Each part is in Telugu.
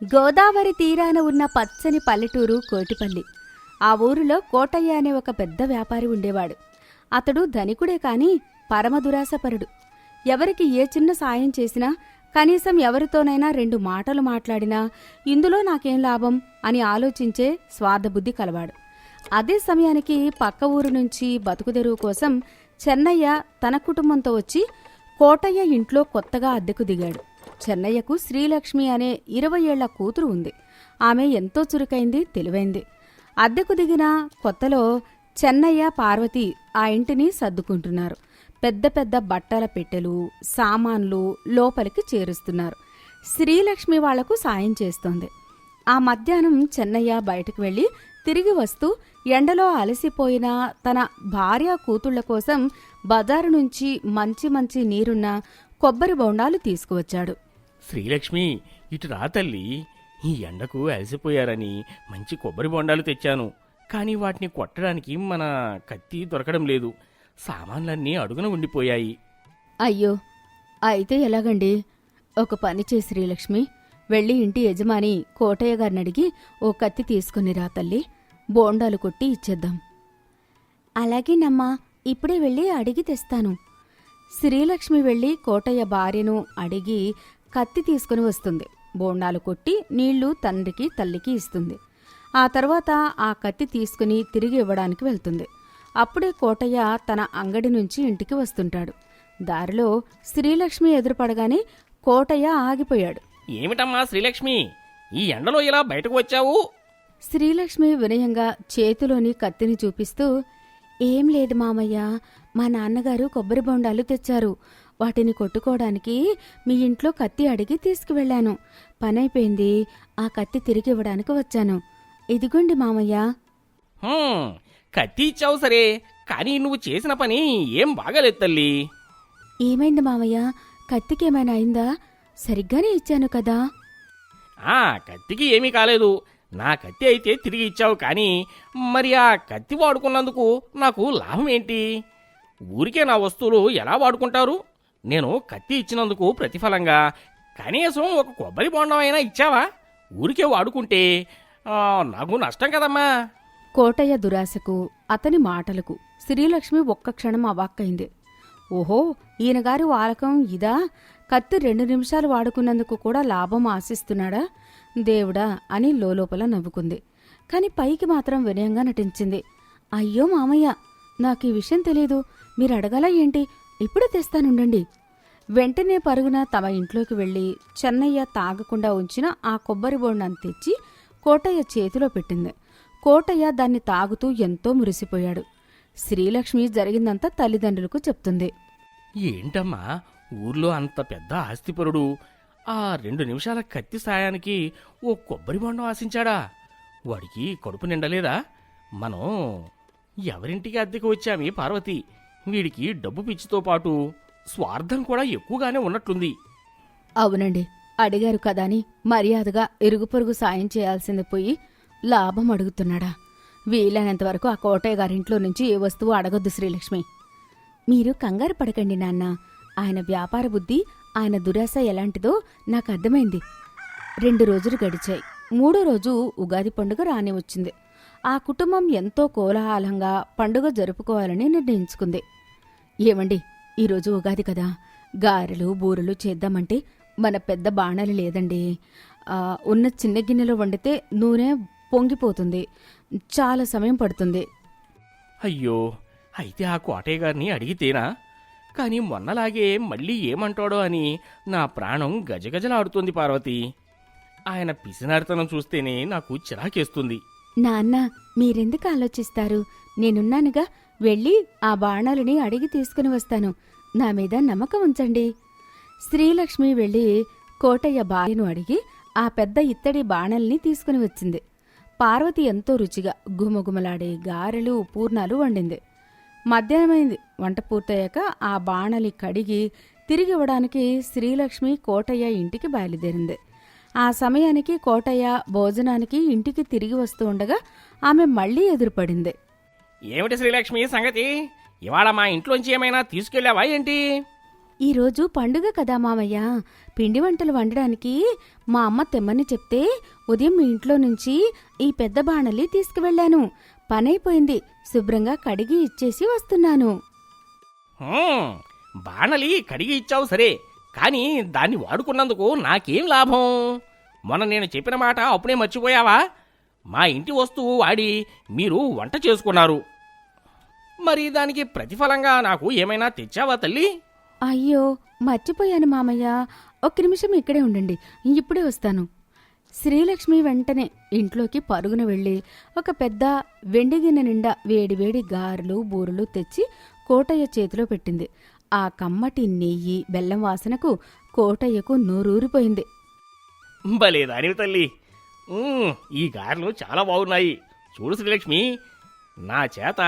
గోదావరి తీరాన ఉన్న పచ్చని పల్లెటూరు కోటిపల్లి. ఆ ఊరిలో కోటయ్య అనే ఒక పెద్ద వ్యాపారి ఉండేవాడు. అతడు ధనికుడే కాని పరమదురాశపరుడు. ఎవరికి ఏ చిన్న సాయం చేసినా, కనీసం ఎవరితోనైనా రెండు మాటలు మాట్లాడినా ఇందులో నాకేం లాభం అని ఆలోచించే స్వార్థబుద్ధి కలవాడు. అదే సమయానికి పక్క ఊరు నుంచి బతుకుదెరువు కోసం చెన్నయ్య తన కుటుంబంతో వచ్చి కోటయ్య ఇంట్లో కొత్తగా అద్దెకు దిగాడు. చెన్నయ్యకు శ్రీలక్ష్మి అనే 20 ఏళ్ల కూతురు ఉంది. ఆమె ఎంతో చురుకైంది, తెలివైంది. అద్దెకు దిగిన కొత్తలో చెన్నయ్య, పార్వతి ఆ ఇంటిని సర్దుకుంటున్నారు. పెద్ద పెద్ద బట్టల పెట్టెలు, సామాన్లు లోపలికి చేరుస్తున్నారు. శ్రీలక్ష్మి వాళ్లకు సాయం చేస్తోంది. ఆ మధ్యాహ్నం చెన్నయ్య బయటకు వెళ్లి తిరిగి వస్తూ ఎండలో అలసిపోయిన తన భార్య కూతుళ్ల కోసం బజారు నుంచి మంచి మంచి నీరున్న కొబ్బరి బొండాలు తీసుకువచ్చాడు. శ్రీలక్ష్మి, ఇటు రా తల్లి. ఈ ఎండకు అలసిపోయారని మంచి కొబ్బరి బొండాలు తెచ్చాను. కానీ వాటిని కొట్టడానికి మన కత్తి దొరకడం లేదు. సామాన్లన్నీ అడుగున ఉండిపోయాయి. అయ్యో, అయితే ఎలాగండి? ఒక పని చేసి శ్రీలక్ష్మి, వెళ్ళి ఇంటి యజమాని కోటయ్య గారిని అడిగి ఓ కత్తి తీసుకుని రా తల్లి, బోండాలు కొట్టి ఇచ్చేద్దాం. అలాగేనమ్మా, ఇప్పుడే వెళ్ళి అడిగి తెస్తాను. శ్రీలక్ష్మి వెళ్ళి కోటయ్య భార్యను అడిగి కత్తి తీసుకుని వస్తుంది. బోండాలు కొట్టి నీళ్లు తండ్రికి తల్లికి ఇస్తుంది. ఆ తర్వాత ఆ కత్తి తీసుకుని తిరిగి ఇవ్వడానికి వెళ్తుంది. అప్పుడే కోటయ్య తన అంగడి నుంచి ఇంటికి వస్తుంటాడు. దారిలో శ్రీలక్ష్మి ఎదురుపడగానే కోటయ్య ఆగిపోయాడు. ఏమిటమ్మా శ్రీలక్ష్మి, ఈ ఎండలో ఇలా బయటకు వచ్చావు? శ్రీలక్ష్మి వినయంగా చేతిలోని కత్తిని చూపిస్తూ, ఏం లేదు మామయ్య, మా నాన్నగారు కొబ్బరి బొండాలు తెచ్చారు. వాటిని కొట్టుకోవడానికి మీ ఇంట్లో కత్తి అడిగి తీసుకువెళ్లాను. పనైపోయింది. ఆ కత్తి తిరిగి ఇవ్వడానికి వచ్చాను. ఇదిగోండి మామయ్య. కత్తి ఇచ్చావు సరే, కానీ నువ్వు చేసిన పని ఏం బాగాలేదు తల్లి. ఏమైంది మామయ్య? కత్తికేమైనా అయిందా? సరిగ్గానే ఇచ్చాను కదా. కత్తికి ఏమీ కాలేదు. నా కత్తి అయితే తిరిగి ఇచ్చావు, కానీ మరి ఆ కత్తి వాడుకున్నందుకు నాకు లాభం ఏంటి? ఊరికే నా వస్తువులు ఎలా వాడుకుంటారు? నేను కత్తి ఇచ్చినందుకు ప్రతిఫలంగా కనీసం ఒక కొబ్బరి బొండం అయినా ఇచ్చావా? ఊరికే వాడుకుంటే నాకు నష్టం కదమ్మా. కోటయ్య దురాశకు, అతని మాటలకు శ్రీలక్ష్మి ఒక్క క్షణం అవాక్కైంది. ఓహో, ఈయనగారి వాలకం ఇదా? కత్తి 2 నిమిషాలు వాడుకున్నందుకు కూడా లాభం ఆశిస్తున్నాడా దేవుడా అని లోపల నవ్వుకుంది. కాని పైకి మాత్రం వినయంగా నటించింది. అయ్యో మామయ్య, నాకీ విషయం తెలీదు. మీరు అడగాల ఏంటి? ఇప్పుడే తెస్తానుండండి. వెంటనే పరుగున తమ ఇంట్లోకి వెళ్లి చెన్నయ్య తాగకుండా ఉంచిన ఆ కొబ్బరి బొండాన్ని తెచ్చి కోటయ్య చేతిలో పెట్టింది. కోటయ్య దాన్ని తాగుతూ ఎంతో మురిసిపోయాడు. శ్రీలక్ష్మి జరిగిందంతా తల్లిదండ్రులకు చెప్తుంది. ఏంటమ్మా, ఊర్లో అంత పెద్ద ఆస్తిపరుడు ఆ 2 నిమిషాల కత్తి సాయానికి ఓ కొబ్బరి బొండం ఆశించాడా? వాడికి కడుపు నిండలేదా? మనం ఎవరింటికి అద్దెకు వచ్చామే పార్వతి. వీడికి డబ్బు పిచ్చితో పాటు స్వార్థం కూడా ఎక్కువగానే ఉన్నట్లుంది. అవునండి, అడిగారు కదాని మర్యాదగా ఇరుగు పొరుగు సాయం చేయాల్సింది పోయి లాభం అడుగుతున్నాడా? వీలైనంతవరకు ఆ కోటయ్య గారింట్లో నుంచి ఏ వస్తువు అడగొద్దు శ్రీలక్ష్మి. మీరు కంగారు పడకండి నాన్న. ఆయన వ్యాపార బుద్ధి, ఆయన దురాశ ఎలాంటిదో నాకు అర్థమైంది. 2 రోజులు గడిచాయి. 3వ రోజు ఉగాది పండుగ రాని వచ్చింది. ఆ కుటుంబం ఎంతో కోలాహలంగా పండుగ జరుపుకోవాలని నిర్ణయించుకుంది. ఏమండి, ఈరోజు ఉగాది కదా, గారెలు బూరెలు చేద్దామంటే మన పెద్ద బాణలు లేదండి. ఉన్న చిన్న గిన్నెలో వండితే నూనె పొంగిపోతుంది, చాలా సమయం పడుతుంది. అయ్యో, అయితే ఆ కోటయ్య గారిని అడిగితేనా? కానీ మొన్నలాగే మళ్ళీ ఏమంటాడో అని నా ప్రాణం గజగజలాడుతుంది పార్వతి. ఆయన పిసినారితనం చూస్తేనే నాకు చిరాకేస్తుంది. నాన్న, మీరెందుకు ఆలోచిస్తారు? నేనున్నానుగా. వెళ్ళి ఆ బాణాలని అడిగి తీసుకుని వస్తాను. నా మీద నమ్మకం ఉంచండి. శ్రీలక్ష్మి వెళ్ళి కోటయ్య భార్యను అడిగి ఆ పెద్ద ఇత్తడి బాణల్ని తీసుకుని వచ్చింది. పార్వతి ఎంతో రుచిగా గుమగుమలాడే గారెలు పూర్ణాలు వండింది. మధ్యాహ్నమైంది. వంట పూర్తయ్యాక ఆ బాణలి కడిగి తిరిగి ఇవ్వడానికి శ్రీలక్ష్మి కోటయ్య ఇంటికి బయలుదేరింది. ఆ సమయానికి కోటయ్య భోజనానికి ఇంటికి తిరిగి వస్తూ ఉండగా ఆమె మళ్లీ ఎదురుపడింది. ఏమిటి శ్రీలక్ష్మి సంగతి? ఇవాళ మా ఇంట్లోంచి ఏమైనా తీసుకెళ్ళావా ఏంటి? ఈరోజు పండుగ కదా మామయ్య, పిండి వంటలు వండడానికి మా అమ్మ తెమ్మని చెప్తే ఉదయం మీ ఇంట్లో నుంచి ఈ పెద్ద బాణలి తీసుకువెళ్ళాను. పనైపోయింది, శుభ్రంగా కడిగి ఇచ్చేసి వస్తున్నాను. హ్మ్, బాణలి కడిగి ఇచ్చావు సరే, కానీ దాన్ని వాడుకున్నందుకు నాకేం లాభం? మొన్న నేను చెప్పిన మాట అప్పుడే మర్చిపోయావా? మా ఇంటి వస్తువు వాడి మీరు వంట చేసుకున్నారు. మరి దానికి ప్రతిఫలంగా నాకు ఏమైనా తెచ్చావా తల్లి? అయ్యో, మర్చిపోయాను మామయ్య. ఒక్క నిమిషం ఇక్కడే ఉండండి, ఇప్పుడే వస్తాను. శ్రీలక్ష్మి వెంటనే ఇంట్లోకి పరుగున వెళ్ళి ఒక పెద్ద వెండి గిన్నె నిండా వేడివేడి గారెలు బూరెలు తెచ్చి కోటయ్య చేతిలో పెట్టింది. ఆ కమ్మటి నెయ్యి బెల్లం వాసనకు కోటయ్యకు నోరూరిపోయింది. భలే దానివి తల్లి. ఈ గారెలు చాలా బాగున్నాయి. చూడు శ్రీలక్ష్మి, నా చేత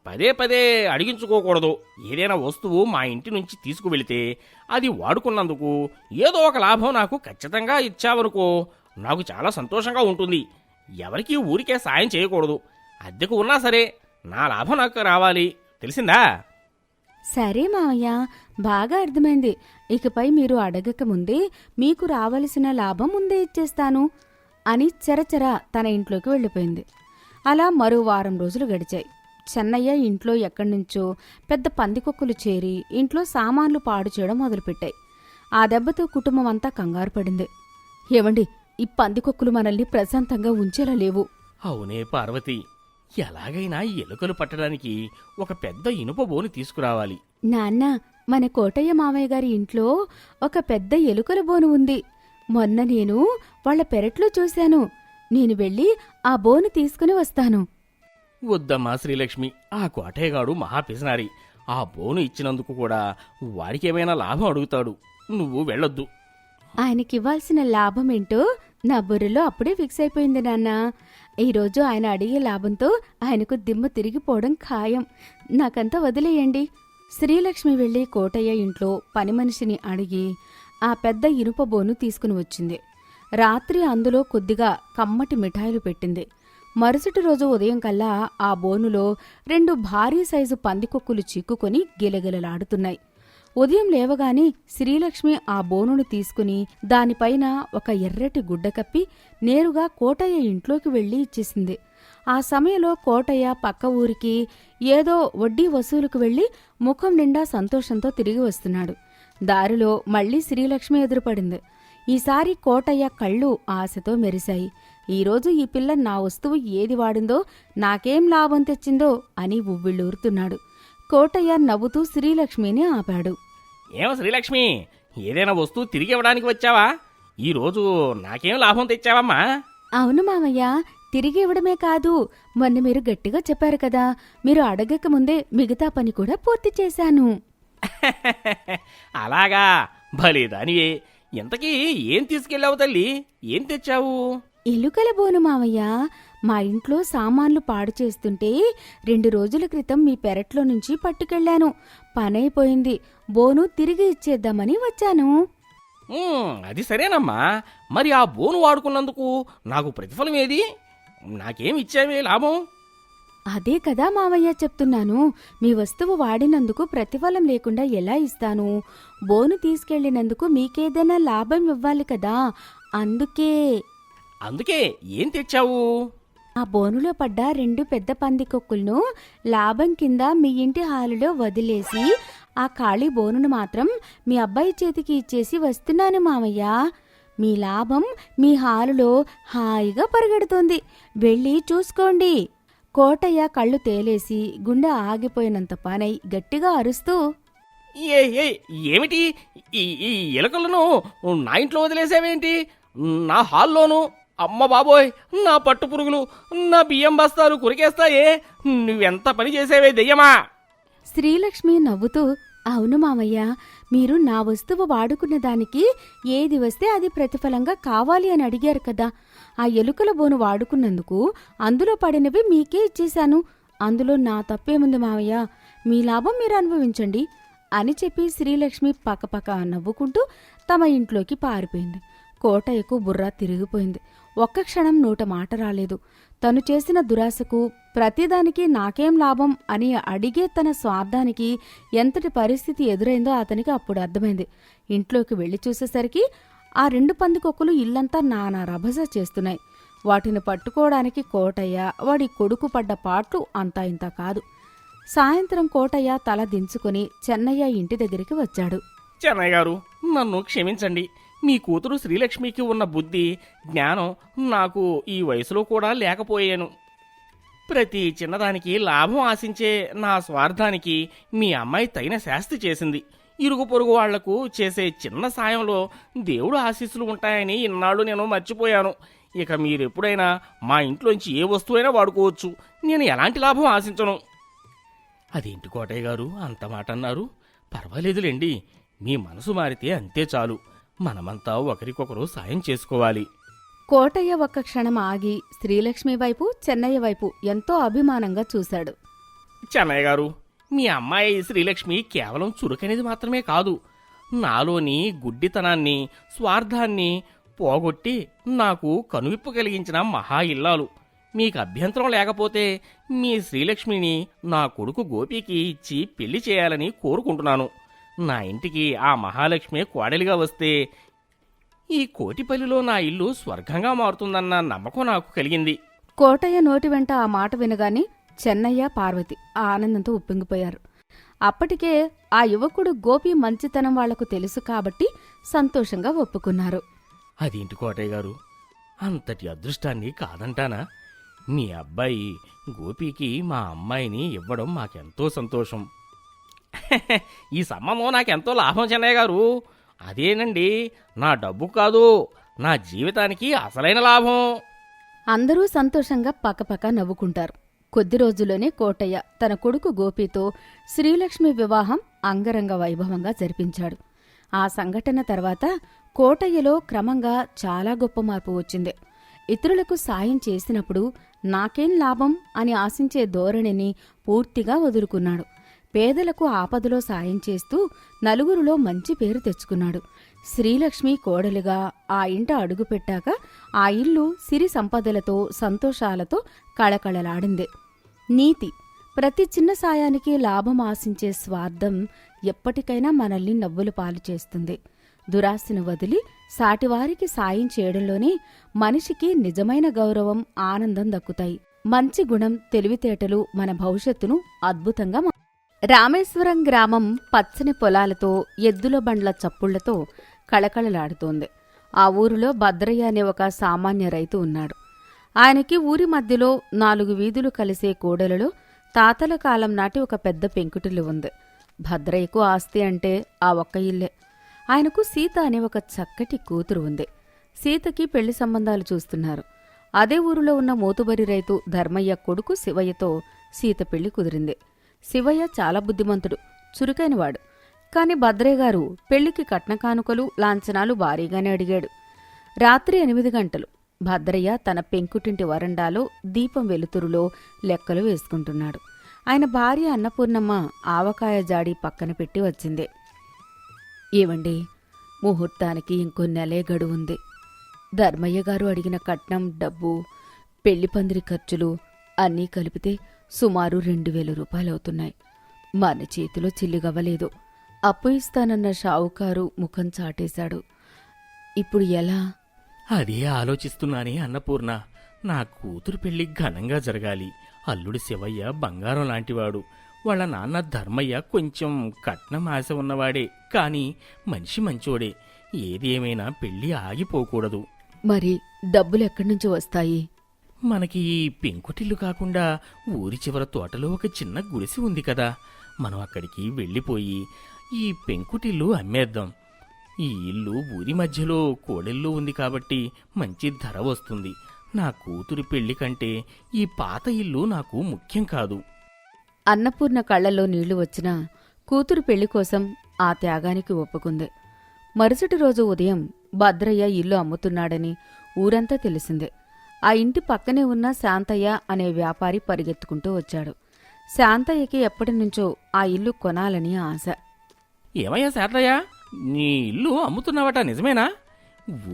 పదే పదే అడిగించుకోకూడదు. ఏదైనా వస్తువు మా ఇంటి నుంచి తీసుకువెళితే అది వాడుకున్నందుకు ఏదో ఒక లాభం నాకు ఖచ్చితంగా ఇచ్చావనుకో, నాకు చాలా సంతోషంగా ఉంటుంది. ఎవరికీ ఊరికే సాయం చేయకూడదు. అద్దెకు ఉన్నా సరే నా లాభం నాకు రావాలి, తెలిసిందా? సరే మామయ్య, బాగా అర్థమైంది. ఇకపై మీరు అడగక ముందే మీకు రావలసిన లాభం ముందే ఇచ్చేస్తాను అని చెరచెర తన ఇంట్లోకి వెళ్ళిపోయింది. అలా మరో వారం రోజులు గడిచాయి. చెన్నయ్య ఇంట్లో ఎక్కడ్నుంచో పెద్ద పందికొక్కులు చేరి ఇంట్లో సామాన్లు పాడు చేయడం మొదలుపెట్టాయి. ఆ దెబ్బతో కుటుంబం అంతా కంగారు పడింది. ఏవండి, ఈ పందికొక్కులు మనల్ని ప్రశాంతంగా ఉంచేలా లేవు. అవునే పార్వతి, ఎలాగైనా ఎలుకలు పట్టడానికి ఒక పెద్ద ఇనుప బోను తీసుకురావాలి. నాన్న, మన కోటయ్య మామయ్య గారి ఇంట్లో ఒక పెద్ద ఎలుకల బోను ఉంది. మొన్న నేను వాళ్ల పెరట్లో చూశాను. నేను వెళ్ళి ఆ బోను తీసుకుని వస్తాను. వద్దమ్మా శ్రీలక్ష్మి, ఆ కోటయ్యగాడు మహాపిసనారి. ఆ బోను ఇచ్చినందుకు కూడా వాడికేమైనా లాభం అడుగుతాడు. నువ్వు వెళ్ళొద్దు. ఆయనకివ్వాల్సిన లాభమేంటో నా బుర్రలో అప్పుడే ఫిక్స్ అయిపోయింది నాన్న. ఈరోజు ఆయన అడిగే లాభంతో ఆయనకు దిమ్మ తిరిగిపోవడం ఖాయం. నాకంతా వదిలేయండి. శ్రీలక్ష్మి వెళ్లి కోటయ్య ఇంట్లో పని మనిషిని అడిగి ఆ పెద్ద ఇనుప బోను తీసుకుని వచ్చింది. రాత్రి అందులో కొద్దిగా కమ్మటి మిఠాయిలు పెట్టింది. మరుసటి రోజు ఉదయం కల్లా ఆ బోనులో 2 భారీ సైజు పందికొక్కులు చిక్కుకొని గిలగిలలాడుతున్నాయి. ఉదయం లేవగానే శ్రీలక్ష్మి ఆ బోనును తీసుకుని దానిపైన ఒక ఎర్రటి గుడ్డ కప్పి నేరుగా కోటయ్య ఇంట్లోకి వెళ్లి ఇచ్చేసింది. ఆ సమయంలో కోటయ్య పక్క ఊరికి ఏదో వడ్డీ వసూలుకు వెళ్లి ముఖం నిండా సంతోషంతో తిరిగి వస్తున్నాడు. దారిలో మళ్లీ శ్రీలక్ష్మి ఎదురుపడింది. ఈసారి కోటయ్య కళ్ళు ఆశతో మెరిశాయి. ఈరోజు ఈ పిల్ల నా వస్తువు ఏది వాడిందో, నాకేం లాభం తెచ్చిందో అని ఉవ్విళ్ళూరుతున్నాడు. కోటయ్య నవ్వుతూ శ్రీలక్ష్మిని ఆపాడు. ఏమో శ్రీలక్ష్మి, ఏదైనా వస్తువు తిరిగి ఇవ్వడానికి వచ్చావా? ఈరోజు నాకేం లాభం తెచ్చావమ్మా? అవును మామయ్య, తిరిగి ఇవ్వడమే కాదు, మొన్న మీరు గట్టిగా చెప్పారు కదా, మీరు అడగక ముందే మిగతా పని కూడా పూర్తి చేశాను. అలాగా, భలే దానివే. ఇంతకీ ఏం తీసుకెళ్ళావు తల్లి? ఏం తెచ్చావు? ఎలుకల బోను మావయ్య. మా ఇంట్లో సామాన్లు పాడు చేస్తుంటే 2 రోజుల క్రితం మీ పెరట్లో నుంచి పట్టుకెళ్లాను. పనైపోయింది, బోను తిరిగి ఇచ్చేద్దామని వచ్చాను. అది సరేనమ్మా. మరి ఆ బోను వాడుకున్నందుకు నాకు ప్రతిఫలం ఏది? నాకేం ఇచ్చావే లాభం? అదే కదా మావయ్య చెప్తున్నాను. మీ వస్తువు వాడినందుకు ప్రతిఫలం లేకుండా ఎలా ఇస్తాను? బోను తీసుకెళ్లినందుకు మీకేదైనా లాభం ఇవ్వాలి కదా, అందుకే ఏం తెచ్చావు? ఆ బోనులో పడ్డ 2 పెద్ద పందికొక్కులను లాభం కింద మీ ఇంటి హాలులో వదిలేసి ఆ ఖాళీ బోనును మాత్రం మీ అబ్బాయి చేతికి ఇచ్చేసి వస్తున్నాను మావయ్య. మీ లాభం మీ హాలులో హాయిగా పరిగెడుతోంది, వెళ్ళి చూసుకోండి. కోటయ్య కళ్ళు తేలేసి గుండె ఆగిపోయినంత పనై గట్టిగా అరుస్తూ, ఏమిటి ఈ ఎలుకలను నా ఇంట్లో వదిలేసావేంటి? నా హాల్లోను? అమ్మ బాబోయ్, నా పట్టు పురుగులు, నా బియ్యం బస్తాలు కురికేస్తాయే. నువ్వెంత పని చేసేవే దెయ్యమా? శ్రీలక్ష్మి నవ్వుతూ, అవును మామయ్య, మీరు నా వస్తువు వాడుకున్న దానికి ఏది వస్తే అది ప్రతిఫలంగా కావాలి అని అడిగారు కదా. ఆ ఎలుకల బోను వాడుకున్నందుకు అందులో పడినవి మీకే ఇచ్చేశాను. అందులో నా తప్పేముంది మావయ్య, మీ లాభం మీరు అనుభవించండి అని చెప్పి శ్రీలక్ష్మి పకపక నవ్వుకుంటూ తమ ఇంట్లోకి పారిపోయింది. కోటయ్యకు బుర్ర తిరిగిపోయింది. ఒక్క క్షణం నోట మాట రాలేదు. తను చేసిన దురాశకు ప్రతిదానికి నాకేం లాభం అని అడిగే తన స్వార్థానికి ఎంతటి పరిస్థితి ఎదురైందో అతనికి అప్పుడు అర్థమైంది. ఇంట్లోకి వెళ్లి చూసేసరికి ఆ 2 పందికొక్కులు ఇల్లంతా నానా రభస చేస్తున్నాయి. వాటిని పట్టుకోవడానికి కోటయ్య వాడి కొడుకు పడ్డ పాట్లు అంతా ఇంత కాదు. సాయంత్రం కోటయ్య తల దించుకుని చెన్నయ్య ఇంటి దగ్గరికి వచ్చాడు. చెన్నయ్య గారు, నన్ను క్షమించండి. మీ కూతురు శ్రీలక్ష్మికి ఉన్న బుద్ధి, జ్ఞానం నాకు ఈ వయసులో కూడా లేకపోయాను. ప్రతి చిన్నదానికి లాభం ఆశించే నా స్వార్థానికి మీ అమ్మాయి తగిన శాస్తి చేసింది. ఇరుగు పొరుగు వాళ్లకు చేసే చిన్న సాయంలో దేవుడు ఆశీస్సులు ఉంటాయని ఇన్నాళ్ళు నేను మర్చిపోయాను. ఇక మీరెప్పుడైనా మా ఇంట్లోంచి ఏ వస్తువైనా వాడుకోవచ్చు. నేను ఎలాంటి లాభం ఆశించను. అదేంటి కోటయ్య గారు అంత మాట అన్నారు? పర్వాలేదులేండి, మీ మనసు మారితే అంతే చాలు. మనమంతా ఒకరికొకరు సాయం చేసుకోవాలి. కోటయ్య ఒక్క క్షణం ఆగి శ్రీలక్ష్మి వైపు చెన్నయ్య వైపు ఎంతో అభిమానంగా చూశాడు. చెన్నయ్య గారు, మీ అమ్మాయి శ్రీలక్ష్మి కేవలం చురుకనేది మాత్రమే కాదు, నాలోని గుడ్డితనాన్ని, స్వార్థాన్ని పోగొట్టి నాకు కనువిప్పు కలిగించిన మహా ఇల్లాలు. మీకు అభ్యంతరం లేకపోతే మీ శ్రీలక్ష్మిని నా కొడుకు గోపికి ఇచ్చి పెళ్లి చేయాలని కోరుకుంటున్నాను. నా ఇంటికి ఆ మహాలక్ష్మి కోడలిగా వస్తే ఈ కోటిపల్లిలో నా ఇల్లు స్వర్గంగా మారుతుందన్న నమ్మకం నాకు కలిగింది. కోటయ్య నోటి వెంట ఆ మాట వినగానే చెన్నయ్య, పార్వతి ఆ ఆనందంతో ఉప్పొంగిపోయారు. అప్పటికే ఆ యువకుడు గోపి మంచితనం వాళ్లకు తెలుసు కాబట్టి సంతోషంగా ఒప్పుకున్నారు. అదేంటి కోటయ్య గారు, అంతటి అదృష్టాన్ని కాదంటానా? మీ అబ్బాయి గోపికి మా అమ్మాయిని ఇవ్వడం మాకెంతో సంతోషం. ఈ సంబంధం నాకెంతో లాభం చెన్నయ్య గారు. అదేనండి, నా డబ్బు కాదు, నా జీవితానికి అసలైన లాభం. అందరూ సంతోషంగా పకపక నవ్వుకుంటారు. కొద్ది రోజుల్లోనే కోటయ్య తన కొడుకు గోపితో శ్రీలక్ష్మి వివాహం అంగరంగ వైభవంగా జరిపించాడు. ఆ సంఘటన తర్వాత కోటయ్యలో క్రమంగా చాలా గొప్ప మార్పు వచ్చింది. ఇతరులకు సాయం చేసినప్పుడు నాకేం లాభం అని ఆశించే ధోరణిని పూర్తిగా వదులుకున్నాడు. పేదలకు ఆపదలో సాయం చేస్తూ నలుగురిలో మంచి పేరు తెచ్చుకున్నాడు. శ్రీలక్ష్మి కోడలుగా ఆ ఇంట అడుగుపెట్టాక ఆ ఇల్లు సిరి సంపదలతో, సంతోషాలతో కళకళలాడింది. నీతి: ప్రతి చిన్న సాయానికి లాభం ఆశించే స్వార్థం ఎప్పటికైనా మనల్ని నవ్వులు పాలు చేస్తుంది. దురాశను వదిలి సాటివారికి సాయం చేయడంలోనే మనిషికి నిజమైన గౌరవం, ఆనందం దక్కుతాయి. మంచి గుణం, తెలివితేటలు మన భవిష్యత్తును అద్భుతంగా రామేశ్వరం గ్రామం పచ్చని పొలాలతో, ఎద్దుల బండ్ల చప్పుళ్లతో కళకళలాడుతోంది. ఆ ఊరిలో భద్రయ్య అనే ఒక సామాన్య రైతు ఉన్నాడు. ఆయనకి ఊరి మధ్యలో 4 వీధులు కలిసే కూడలలో తాతల కాలం నాటి ఒక పెద్ద పెంకుటిల్లు ఉంది. భద్రయ్యకు ఆస్తి అంటే ఆ ఒక్క ఇల్లే. ఆయనకు సీత అనే ఒక చక్కటి కూతురు ఉంది. సీతకి పెళ్లి సంబంధాలు చూస్తున్నారు. అదే ఊరిలో ఉన్న మోతుబరి రైతు ధర్మయ్య కొడుకు శివయ్యతో సీత పెళ్లి కుదిరింది. శివయ్య చాలా బుద్ధిమంతుడు, చురుకైనవాడు. కాని భద్రయ్య గారు పెళ్లికి కట్న కానుకలు, లాంఛనాలు భారీగానే అడిగాడు. రాత్రి 8 గంటలు. భద్రయ్య తన పెంకుటింటి వరండాలో దీపం వెలుతురులో లెక్కలు వేసుకుంటున్నాడు. ఆయన భార్య అన్నపూర్ణమ్మ ఆవకాయ జాడి పక్కన పెట్టి వచ్చింది. ఏవండి, ముహూర్తానికి ఇంకో నెలే గడువుంది. ధర్మయ్య గారు అడిగిన కట్నం, డబ్బు, పెళ్లి పందిరి ఖర్చులు అన్నీ కలిపితే సుమారు 2000 రూపాయలవుతున్నాయి. మన చేతిలో చిల్లిగవ్వలేదు. అప్పు ఇస్తానన్న షావుకారు ముఖం చాటేశాడు. ఇప్పుడు ఎలా? అదే ఆలోచిస్తున్నానే అన్నపూర్ణ. నా కూతురు పెళ్లి ఘనంగా జరగాలి. అల్లుడు శివయ్య బంగారం లాంటివాడు. వాళ్ళ నాన్న ధర్మయ్య కొంచెం కట్నం ఆశ ఉన్నవాడే, కాని మనిషి మంచోడే. ఏది ఏమైనా పెళ్లి ఆగిపోకూడదు. మరి డబ్బులెక్కడ్నుంచి వస్తాయి? మనకి ఈ పెంకుటిల్లు కాకుండా ఊరి చివర తోటలో ఒక చిన్న గుడిసె ఉంది కదా, మనం అక్కడికి వెళ్ళిపోయి ఈ పెంకుటిల్లు అమ్మేద్దాం. ఈ ఇల్లు ఊరి మధ్యలో కోడెల్లో ఉంది కాబట్టి మంచి ధర వస్తుంది. నా కూతురి పెళ్లి కంటే ఈ పాత ఇల్లు నాకు ముఖ్యం కాదు. అన్నపూర్ణ కళ్లలో నీళ్లు వచ్చినా కూతురు పెళ్లి కోసం ఆ త్యాగానికి ఒప్పుకుంది. మరుసటి రోజు ఉదయం భద్రయ్య ఇల్లు అమ్ముతున్నాడని ఊరంతా తెలిసిందే. ఆ ఇంటి పక్కనే ఉన్న శాంతయ్య అనే వ్యాపారి పరిగెత్తుకుంటూ వచ్చాడు. శాంతయ్యకి ఎప్పటినుంచో ఆ ఇల్లు కొనాలని ఆశ. ఏమయ్యా శాంతయ్య, నీ ఇల్లు అమ్ముతున్నావట, నిజమేనా?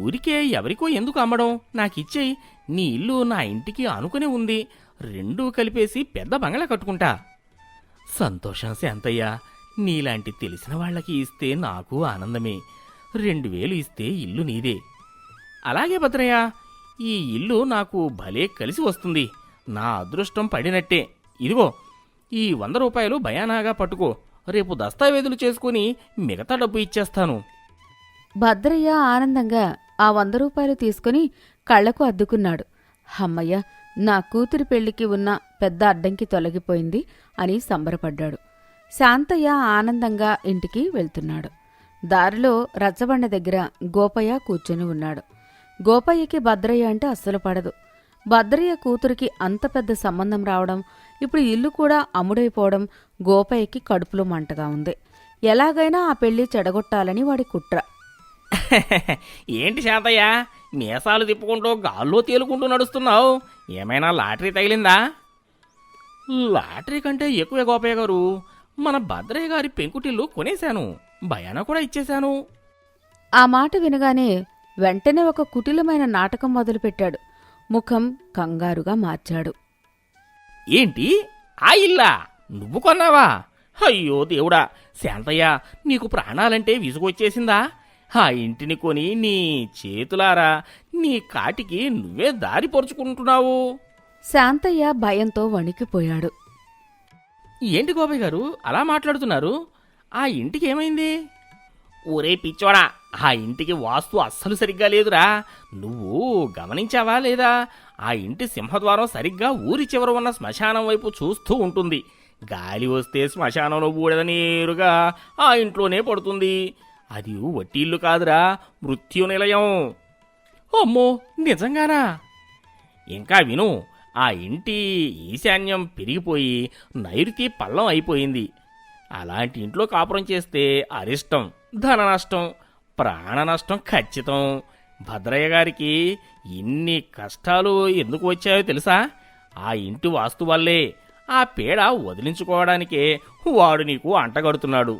ఊరికే ఎవరికో ఎందుకు అమ్మడం, నాకిచ్చేయి. నీ ఇల్లు నా ఇంటికి ఆనుకునే ఉంది. రెండూ కలిపేసి పెద్ద బంగళా కట్టుకుంటా. సంతోషం శాంతయ్య, నీలాంటి తెలిసిన వాళ్ళకి ఇస్తే నాకు ఆనందమే. 2000 ఇస్తే ఇల్లు నీదే. అలాగే భద్రయ్య, ఈ ఇల్లు నాకు భలే కలిసి వస్తుంది. నా అదృష్టం పడినట్టే. ఇదిగో ఈ 100 రూపాయలు భయానాగా పట్టుకో. రేపు దస్తావేజులు చేసుకుని మిగతా డబ్బు ఇచ్చేస్తాను. భద్రయ్య ఆనందంగా ఆ 100 రూపాయలు తీసుకుని కళ్లకు అద్దుకున్నాడు. హమ్మయ్య, నా కూతురి పెళ్లికి ఉన్న పెద్ద అడ్డంకి తొలగిపోయింది అని సంబరపడ్డాడు. శాంతయ్య ఆనందంగా ఇంటికి వెళ్తున్నాడు. దారిలో రచ్చబండ దగ్గర గోపయ్య కూర్చొని ఉన్నాడు. గోపయ్యకి భద్రయ్య అంటే అస్సలు పడదు. భద్రయ్య కూతురికి అంత పెద్ద సంబంధం రావడం, ఇప్పుడు ఇల్లు కూడా అమ్ముడైపోవడం గోపయ్యకి కడుపులో మంటగా ఉంది. ఎలాగైనా ఆ పెళ్లి చెడగొట్టాలని వాడి కుట్ర. ఏంటి శాంతయ్య, మీసాలు తిప్పుకుంటూ గాల్లో తేలుకుంటూ నడుస్తున్నావు? ఏమైనా లాటరీ తగిలిందా? లాటరీ కంటే ఎక్కువే గోపయ్య గారు. మన భద్రయ్య గారి పెంకుటిల్లు కొనేశాను, భయాన కూడా ఇచ్చేశాను. ఆ మాట వినగానే వెంటనే ఒక కుటిలమైన నాటకం మొదలుపెట్టాడు. ముఖం కంగారుగా మార్చాడు. ఏంటి, ఆ ఇల్లా నువ్వు కొన్నావా? అయ్యో దేవుడా! శాంతయ్య, నీకు ప్రాణాలంటే విసుగొచ్చేసిందా? ఆ ఇంటిని కొని నీ చేతులారా నీ కాటికి నువ్వే దారి పొరుచుకుంటున్నావు. శాంతయ్య భయంతో వణికిపోయాడు. ఏంటి గోపయ్య గారు అలా మాట్లాడుతున్నారు? ఆ ఇంటికి ఏమైంది? ఊరే పిచ్చోడా, ఆ ఇంటికి వాస్తు అస్సలు సరిగ్గా లేదురా. నువ్వు గమనించావా లేదా? ఆ ఇంటి సింహద్వారం సరిగ్గా ఊరి చివర ఉన్న శ్మశానం వైపు చూస్తూ ఉంటుంది. గాలి వస్తే శ్మశానంలో బూడిద నేరుగా ఆ ఇంట్లోనే పడుతుంది. అది వట్టి ఇల్లు కాదురా, మృత్యు నిలయం. అమ్మో, నిజంగానా? ఇంకా విను, ఆ ఇంటి ఈశాన్యం పెరిగిపోయి నైరుతి పల్లం అయిపోయింది. అలాంటి ఇంట్లో కాపురం చేస్తే అరిష్టం, ధన నష్టం, ప్రాణ నష్టం ఖచ్చితం. భద్రయ్య గారికి ఇన్ని కష్టాలు ఎందుకు వచ్చాయో తెలుసా? ఆ ఇంటి వాస్తు వల్లే. ఆ పీడ వదిలించుకోవడానికే వాడు నీకు అంటగడుతున్నాడు.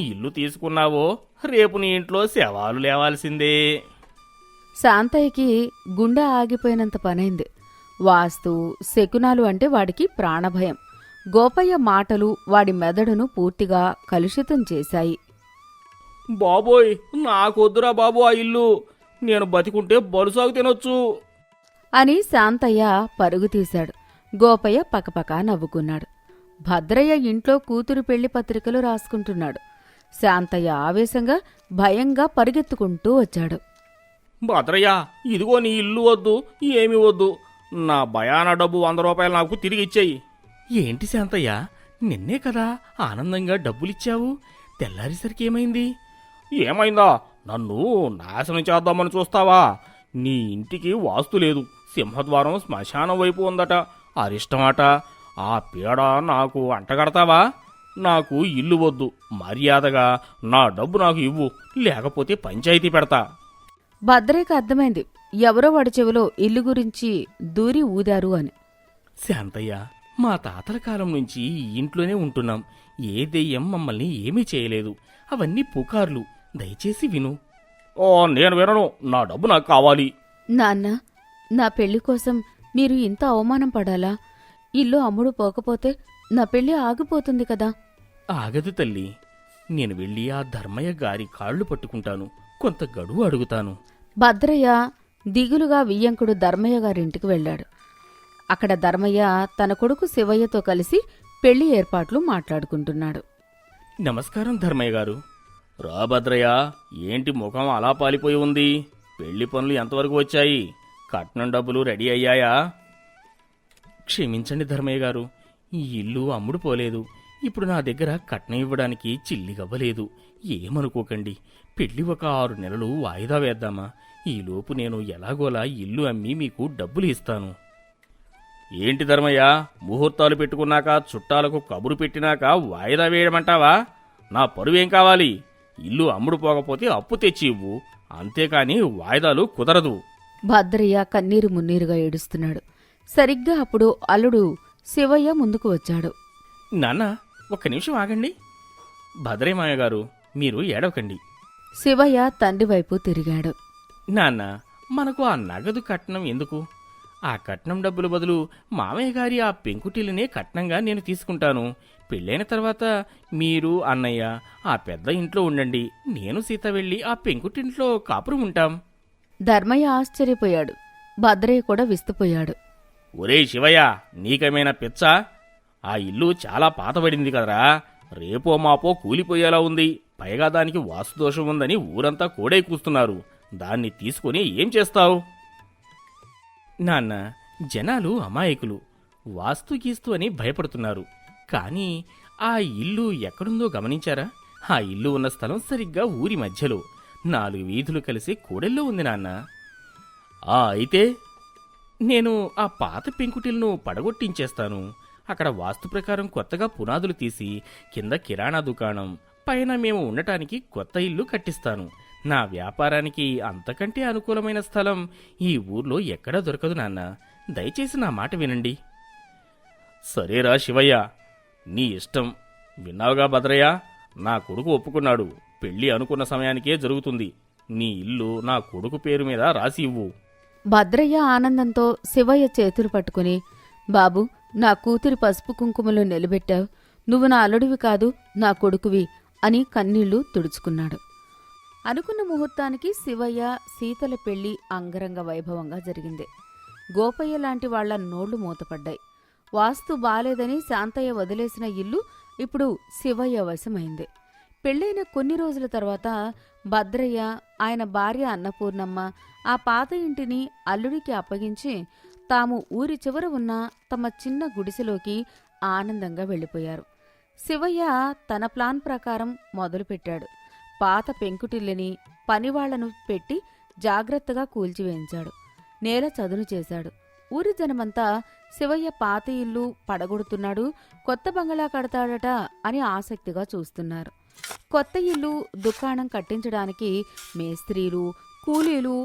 ఇల్లు తీసుకున్నావో రేపు నీ ఇంట్లో శవాలు లేవాల్సిందే. శాంతయ్యకి గుండె ఆగిపోయినంత పనైంది. వాస్తు శకునాలు అంటే వాడికి ప్రాణభయం. గోపయ్య మాటలు వాడి మెదడును పూర్తిగా కలుషితం చేశాయి. బాబోయ్, నాకొద్దురా బాబు ఆ ఇల్లు. నేను బతికుంటే బలుసాగు తినొచ్చు అని శాంతయ్య పరుగు తీశాడు. గోపయ్య పకపకా నవ్వుకున్నాడు. భద్రయ్య ఇంట్లో కూతురు పెళ్లి పత్రికలు రాసుకుంటున్నాడు. శాంతయ్య ఆవేశంగా భయంగా పరిగెత్తుకుంటూ వచ్చాడు. భద్రయ్య, ఇదిగో నీ ఇల్లు వద్దు, ఏమి వద్దు. నా భయాన డబ్బు 100 రూపాయలు నాకు తిరిగి ఇచ్చేయి. ఏంటి శాంతయ్య, నిన్నే కదా ఆనందంగా డబ్బులిచ్చావు? తెల్లారేసరికి ఏమైంది? ఏమైందా? నన్ను నాశనం చేద్దామని చూస్తావా? నీ ఇంటికి వాస్తు లేదు, సింహద్వారం శ్మశానం వైపు ఉందట, అరిష్టమాట. ఆ పీడ నాకు అంటగడతావా? నాకు ఇల్లు వద్దు, మర్యాదగా నా డబ్బు నాకు ఇవ్వు, లేకపోతే పంచాయతీ పెడతా. భద్రయ్యకు అర్థమైంది ఎవరో వాడి చెవిలో ఇల్లు గురించి దూరి ఊదారు అని. శాంతయ్య, మా తాతల కాలం నుంచి ఈ ఇంట్లోనే ఉంటున్నాం. ఏ దెయ్యం మమ్మల్ని ఏమీ చేయలేదు. అవన్నీ పుకార్లు. దయచేసి విను. ఓ, నేను వినను. నా డబ్బు నాకు కావాలి. నాన్న, నా పెళ్లి కోసం మీరు ఇంత అవమానం పడాలా? ఇల్లు అమ్ముడు పోకపోతే నా పెళ్లి ఆగిపోతుంది కదా. ఆగదు తల్లి. నేను వెళ్ళి ఆ ధర్మయ్య గారి కాళ్ళు పట్టుకుంటాను, కొంత గడువు అడుగుతాను. భద్రయ్య దిగులుగా వియ్యంకుడు ధర్మయ్య గారింటికి వెళ్ళాడు. అక్కడ ధర్మయ్య తన కొడుకు శివయ్యతో కలిసి పెళ్లి ఏర్పాట్లు మాట్లాడుకుంటున్నాడు. నమస్కారం ధర్మయ్య గారు. రా భద్రయ్య, ఏంటి ముఖం అలా పాలిపోయి ఉంది? పెళ్లి పనులు ఎంతవరకు వచ్చాయి? కట్నం డబ్బులు రెడీ అయ్యాయా? క్షమించండి ధర్మయ్య గారు, ఈ ఇల్లు అమ్ముడు పోలేదు. ఇప్పుడు నా దగ్గర కట్నం ఇవ్వడానికి చిల్లిగవ్వలేదు. ఏమనుకోకండి. పెళ్లి ఒక 6 నెలలు వాయిదా వేద్దామా? ఈలోపు నేను ఎలాగోలా ఇల్లు అమ్మి మీకు డబ్బులు ఇస్తాను. ఏంటి ధర్మయ్య, ముహూర్తాలు పెట్టుకున్నాక, చుట్టాలకు కబురు పెట్టినాక వాయిదా వేయడమంటావా? నా పరువేం కావాలి? ఇల్లు అమ్ముడు పోకపోతే అప్పు తెచ్చి ఇవ్వు, అంతేకాని వాయిదాలు కుదరదు. భద్రయ్య కన్నీరు మున్నీరుగా ఏడుస్తున్నాడు. సరిగ్గా అప్పుడు అల్లుడు శివయ్య ముందుకు వచ్చాడు. నాన్న, ఒక్క నిమిషం ఆగండి. భద్రయ్య మాయ గారు, మీరు ఏడవకండి. శివయ్య తండ్రి వైపు తిరిగాడు. నాన్న, మనకు ఆ నగదు కట్నం ఎందుకు? ఆ కట్నం డబ్బుల బదులు మామయ్య గారి ఆ పెంకుటిల్లునే కట్నంగా నేను తీసుకుంటాను. పెళ్ళైన తర్వాత మీరు, అన్నయ్య ఆ పెద్ద ఇంట్లో ఉండండి. నేను సీత వెళ్ళి ఆ పెంకుటింట్లో కాపురం ఉంటాం. ధర్మయ్య ఆశ్చర్యపోయాడు. భద్రయ్య కూడా విస్తుపోయాడు. ఒరేయ్ శివయ్య, నీకేమైనా పిచ్చా? ఆ ఇల్లు చాలా పాతబడింది కదరా. రేపో మాపో కూలిపోయేలా ఉంది. పైగా దానికి వాస్తుదోషం ఉందని ఊరంతా కోడై కూస్తున్నారు. దాన్ని తీసుకుని ఏం చేస్తావు? నాన్న, జనాలు అమాయకులు. వాస్తు గీస్తు అని భయపడుతున్నారు. కానీ ఆ ఇల్లు ఎక్కడుందో గమనించారా? ఆ ఇల్లు ఉన్న స్థలం సరిగ్గా ఊరి మధ్యలో 4 వీధులు కలిసి కూడెల్లో ఉంది నాన్న. అయితే నేను ఆ పాత పెంకుటిల్ను పడగొట్టించేస్తాను. అక్కడ వాస్తు ప్రకారం కొత్తగా పునాదులు తీసి కింద కిరాణా దుకాణం, పైన మేము ఉండటానికి కొత్త ఇల్లు కట్టిస్తాను. నా వ్యాపారానికి అంతకంటే అనుకూలమైన స్థలం ఈ ఊర్లో ఎక్కడా దొరకదు నాన్న. దయచేసి నా మాట వినండి. సరేరా శివయ్య, నీ ఇష్టం. విన్నావుగా భద్రయ్య, నా కొడుకు ఒప్పుకున్నాడు. పెళ్లి అనుకున్న సమయానికే జరుగుతుంది. నీ ఇల్లు నా కొడుకు పేరు మీద రాసి ఇవ్వు. భద్రయ్య ఆనందంతో శివయ్య చేతులు పట్టుకుని, బాబు, నా కూతురి పసుపు కుంకుమలు నిలబెట్టావు. నువ్వు నా అల్లుడివి కాదు, నా కొడుకువి అని కన్నీళ్లు తుడుచుకున్నాడు. అనుకున్న ముహూర్తానికి శివయ్య, సీతల పెళ్లి అంగరంగ వైభవంగా జరిగింది. గోపయ్య లాంటి వాళ్ల నోళ్లు మూతపడ్డాయి. వాస్తు బాలేదని శాంతయ్య వదిలేసిన ఇల్లు ఇప్పుడు శివయ్య వశమైంది. పెళ్లైన కొన్ని రోజుల తర్వాత భద్రయ్య, ఆయన భార్య అన్నపూర్ణమ్మ ఆ పాత ఇంటిని అల్లుడికి అప్పగించి తాము ఊరి చివర ఉన్న తమ చిన్న గుడిసెలోకి ఆనందంగా వెళ్ళిపోయారు. శివయ్య తన ప్లాన్ ప్రకారం మొదలుపెట్టాడు. పాత పెంకుటిల్లిని పనివాళ్లను పెట్టి జాగ్రత్తగా కూల్చివేయించాడు. నేల చదును చేశాడు. ఊరి జనమంతా శివయ్య పాత ఇల్లు పడగొడుతున్నాడు, కొత్త బంగళా కడతాడట అని ఆసక్తిగా చూస్తున్నారు. కొత్త ఇల్లు, దుకాణం కట్టించడానికి మేస్త్రీలు, కూలీలు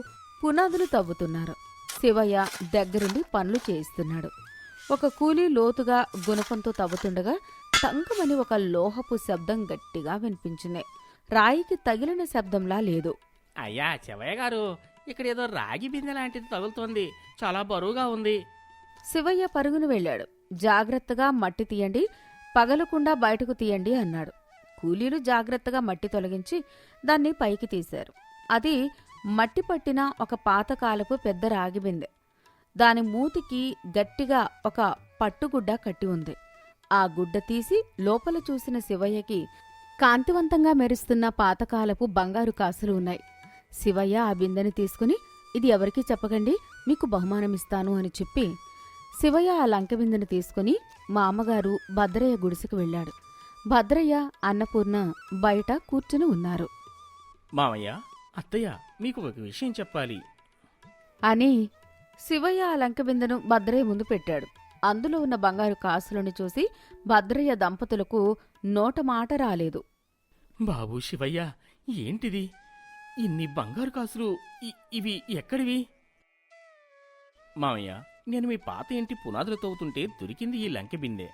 పునాదులు తవ్వుతున్నారు. శివయ్య దగ్గరుండి పనులు చేయిస్తున్నాడు. ఒక కూలీ లోతుగా గుణపంతో తవ్వుతుండగా టంకుమని ఒక లోహపు శబ్దం గట్టిగా వినిపించింది. రాయికి తగిలిన శబ్దంలా లేదు. అయ్యా శివయ్య గారు, ఇక్కడేదో రాగి బిందె లాంటిది తగులుతోంది. చాలా బరువుగా ఉంది. శివయ్య పరుగును వెళ్ళాడు. జాగ్రత్తగా మట్టి తీయండి, పగలకుండా బయటకు తీయండి అన్నాడు. కూలీలు జాగ్రత్తగా మట్టి తొలగించి దాన్ని పైకి తీశారు. అది మట్టి పట్టిన ఒక పాతకాలపు పెద్ద రాగి బిందె. దాని మూతికి గట్టిగా ఒక పట్టుగుడ్డ కట్టి ఉంది. ఆ గుడ్డ తీసి లోపల చూసిన శివయ్యకి కాంతివంతంగా మెరుస్తున్న పాతకాలపు బంగారు కాసులు ఉన్నాయి. శివయ్య ఆ బిందెని తీసుకుని, ఇది ఎవరికీ చెప్పకండి, మీకు బహుమానమిస్తాను అని చెప్పి శివయ్య ఆ లంక బిందెని తీసుకుని మా అమ్మగారు భద్రయ్య గుడిసెకు వెళ్ళాడు. భద్రయ్య, అన్నపూర్ణ బయట కూర్చుని ఉన్నారు. మామయ్య, అత్తయ్య, మీకు ఒక విషయం చెప్పాలి అని శివయ్య ఆ లంక బిందెను భద్రయ్య ముందు పెట్టాడు. అందులో ఉన్న బంగారు కాసులను చూసి భద్రయ్య దంపతులకు నోట మాట రాలేదు. బాబు శివయ్య, ఏంటిది? ఇన్ని బంగారు కాసులు ఇవి ఎక్కడివి? మామయ్య, నేను మీ పాత ఇంటి పునాదులు తవ్వుతుంటే దొరికింది ఈ లంకె బిందె.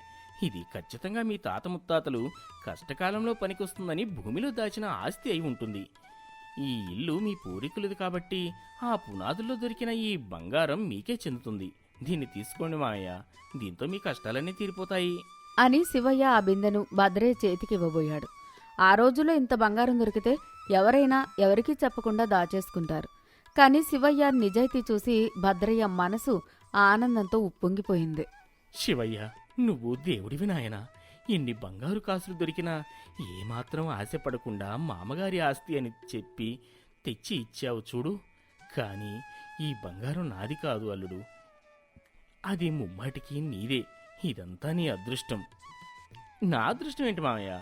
ఇది ఖచ్చితంగా మీ తాత ముత్తాతలు కష్టకాలంలో పనికొస్తుందని భూమిలో దాచిన ఆస్తి అయి ఉంటుంది. ఈ ఇల్లు మీ పూర్వీకులది కాబట్టి ఆ పునాదుల్లో దొరికిన ఈ బంగారం మీకే చెందుతుంది. దీన్ని తీసుకోండి మామయ్య, దీంతో మీ కష్టాలన్నీ తీరిపోతాయి అని శివయ్య ఆ బిందెను భద్రయ్య చేతికివ్వబోయాడు. ఆ రోజుల్లో ఇంత బంగారం దొరికితే ఎవరైనా ఎవరికీ చెప్పకుండా దాచేసుకుంటారు. కాని శివయ్య నిజాయితీ చూసి భద్రయ్య మనసు ఆనందంతో ఉప్పొంగిపోయింది. శివయ్య, నువ్వు దేవుడివి నాయనా. ఇన్ని బంగారు కాసులు దొరికినా ఏమాత్రం ఆశపడకుండా మామగారి ఆస్తి అని చెప్పి తెచ్చి ఇచ్చావు చూడు. కాని ఈ బంగారం నాది కాదు అల్లుడు, అది ముమ్మాటికి నీదే. ఇదంతా నీ అదృష్టం. నా అదృష్టం ఏంటి మామయ్య?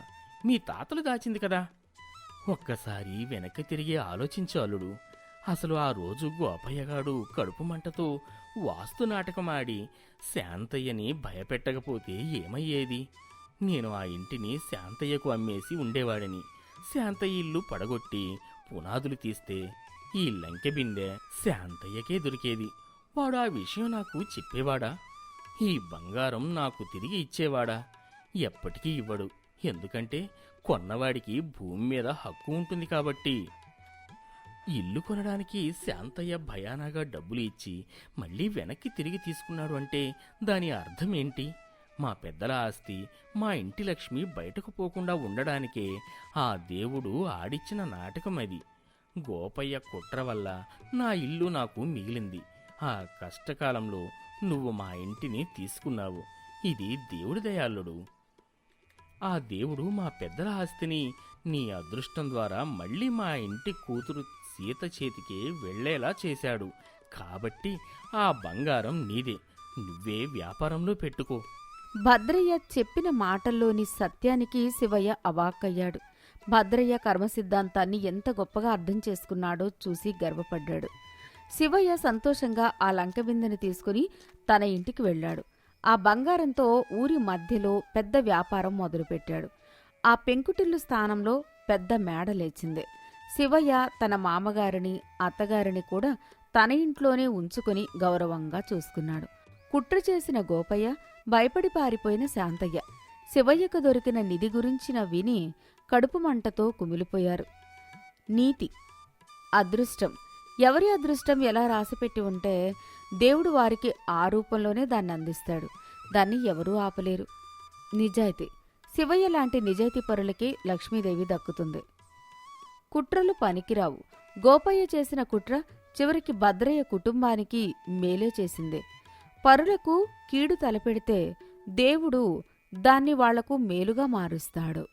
మీ తాతలు దాచింది కదా. ఒక్కసారి వెనక్కి తిరిగి ఆలోచించు అల్లుడు. అసలు ఆ రోజు గోపయ్యగాడు కడుపు మంటతో వాస్తు నాటకమాడి శాంతయ్యని భయపెట్టకపోతే ఏమయ్యేది? నేను ఆ ఇంటిని శాంతయ్యకు అమ్మేసి ఉండేవాడిని. శాంతయ్య ఇల్లు పడగొట్టి పునాదులు తీస్తే ఈ లంకె బిందె శాంతయ్యకే దొరికేది. వాడు ఆ విషయం నాకు చెప్పేవాడా? ఈ బంగారం నాకు తిరిగి ఇచ్చేవాడా? ఎప్పటికీ ఇవ్వడు. ఎందుకంటే కొన్నవాడికి భూమి మీద హక్కు ఉంటుంది కాబట్టి. ఇల్లు కొనడానికి శాంతయ్య భయానాగా డబ్బులు ఇచ్చి మళ్ళీ వెనక్కి తిరిగి తీసుకున్నాడు అంటే దాని అర్థం ఏంటి? మా పెద్దల ఆస్తి, మా ఇంటి లక్ష్మి బయటకు పోకుండా ఉండడానికే ఆ దేవుడు ఆడిచ్చిన నాటకం అది. గోపయ్య కుట్ర వల్ల నా ఇల్లు నాకు మిగిలింది. ఆ కష్టకాలంలో నువ్వు మా ఇంటిని తీసుకున్నావు. ఇది దేవుడి దయాళుడు. ఆ దేవుడు మా పెద్దల ఆస్తిని నీ అదృష్టం ద్వారా మళ్ళీ మా ఇంటి కూతురు సీత చేతికి వెళ్లేలా చేశాడు. కాబట్టి ఆ బంగారం నీదే. నువ్వే వ్యాపారంలో పెట్టుకో. భద్రయ్య చెప్పిన మాటల్లోని సత్యానికి శివయ్య అవాక్కయ్యాడు. భద్రయ్య కర్మ సిద్ధాంతాన్ని ఎంత గొప్పగా అర్థం చేసుకున్నాడో చూసి గర్వపడ్డాడు. శివయ్య సంతోషంగా ఆ లంకబిందెని తీసుకుని తన ఇంటికి వెళ్ళాడు. ఆ బంగారంతో ఊరి మధ్యలో పెద్ద వ్యాపారం మొదలుపెట్టాడు. ఆ పెంకుటిల్లు స్థానంలో పెద్ద మేడ లేచింది. శివయ్య తన మామగారిని, అత్తగారిని కూడా తన ఇంట్లోనే ఉంచుకుని గౌరవంగా చూసుకున్నాడు. కుట్ర చేసిన గోపయ్య, భయపడి పారిపోయిన శాంతయ్య శివయ్యకు దొరికిన నిధి గురించిన విని కడుపు మంటతో కుమిలిపోయారు. నీతి, అదృష్టం. ఎవరి అదృష్టం ఎలా రాసిపెట్టి ఉంటే దేవుడు వారికి ఆ రూపంలోనే దాన్ని అందిస్తాడు. దాన్ని ఎవరూ ఆపలేరు. నిజాయితీ. శివయ్య లాంటి నిజాయితీ పరులకి లక్ష్మీదేవి దక్కుతుంది. కుట్రలు పనికిరావు. గోపయ్య చేసిన కుట్ర చివరికి భద్రయ్య కుటుంబానికి మేలే చేసింది. పరులకు కీడు తలపెడితే దేవుడు దాన్ని వాళ్లకు మేలుగా మారుస్తాడు.